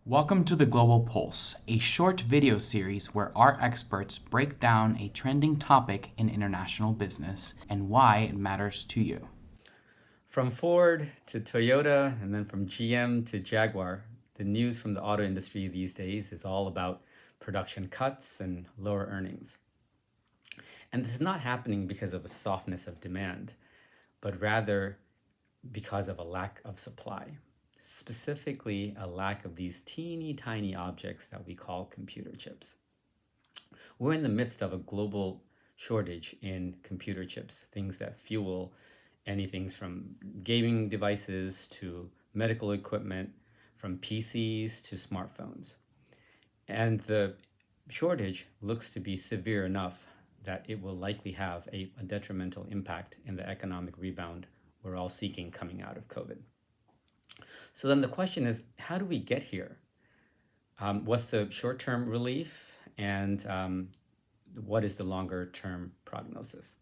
Welcome to the Global Pulse, a short video series where our experts break down a trending topic in international business and why it matters to you. From Ford to Toyota, and then from GM to Jaguar, the news from the auto industry these days is all about production cuts and lower earnings. And this is not happening because of a softness of demand, but rather because of a lack of supply. Specifically, a lack of these teeny tiny objects that we call computer chips. We're in the midst of a global shortage in computer chips, things that fuel anything from gaming devices to medical equipment, from PCs to smartphones. And the shortage looks to be severe enough that it will likely have a detrimental impact in the economic rebound we're all seeking coming out of COVID. So then the question is, how do we get here? What's the short-term relief, and what is the longer-term prognosis?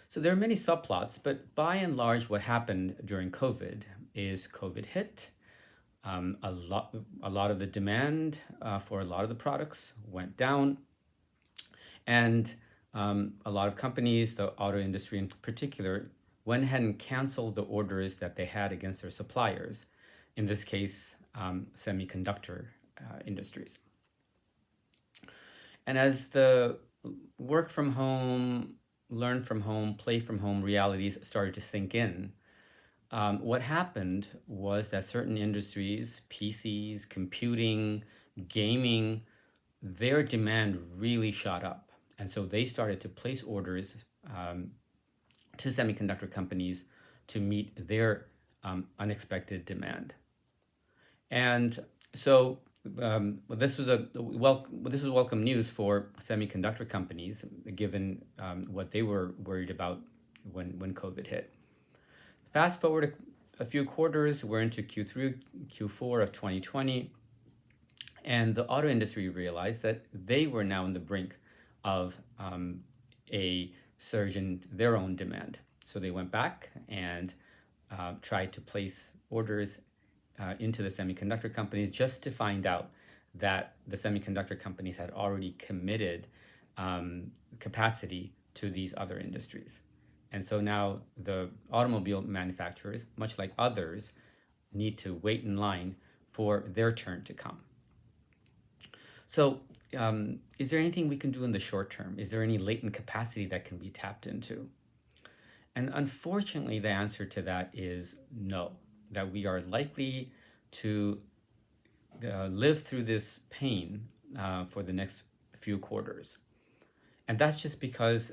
So there are many subplots, but by and large, what happened during COVID is COVID hit. A lot of the demand for a lot of the products went down, and a lot of companies, the auto industry in particular, went ahead and canceled the orders that they had against their suppliers. In this case, semiconductor industries. And as the work from home, learn from home, play from home realities started to sink in, what happened was that certain industries, PCs, computing, gaming, their demand really shot up. And so they started to place orders to semiconductor companies to meet their unexpected demand. And so this was welcome news for semiconductor companies, given what they were worried about when COVID hit. Fast forward a few quarters, we're into Q3, Q4 of 2020, and the auto industry realized that they were now on the brink of a surge in their own demand. So they went back and tried to place orders into the semiconductor companies, just to find out that the semiconductor companies had already committed capacity to these other industries. And so now the automobile manufacturers, much like others, need to wait in line for their turn to come. So is there anything we can do in the short term? Is there any latent capacity that can be tapped into? And unfortunately, the answer to that is no, that we are likely to live through this pain for the next few quarters. And that's just because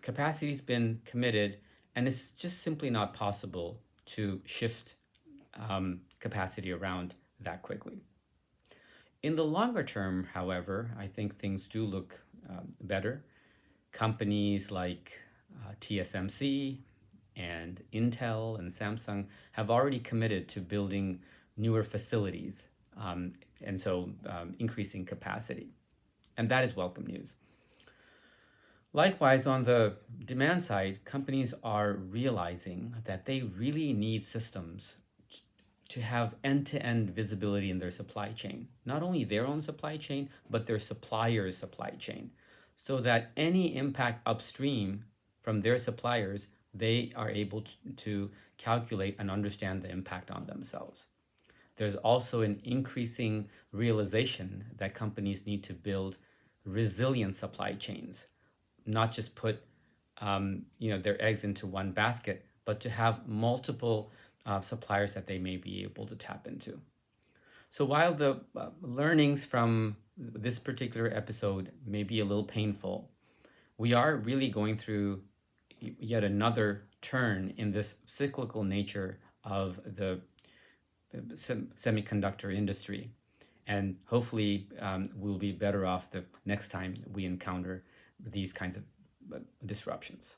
capacity's been committed, and it's just simply not possible to shift capacity around that quickly. In the longer term, however, I think things do look better. Companies like TSMC and Intel and Samsung have already committed to building newer facilities, and so increasing capacity. And that is welcome news. Likewise, on the demand side, companies are realizing that they really need systems to have end-to-end visibility in their supply chain. Not only their own supply chain, but their suppliers' supply chain, so that any impact upstream from their suppliers, they are able to calculate and understand the impact on themselves. There's also an increasing realization that companies need to build resilient supply chains, not just put their eggs into one basket, but to have multiple suppliers that they may be able to tap into. So while the learnings from this particular episode may be a little painful, we are really going through yet another turn in this cyclical nature of the semiconductor industry. And hopefully we'll be better off the next time we encounter these kinds of disruptions.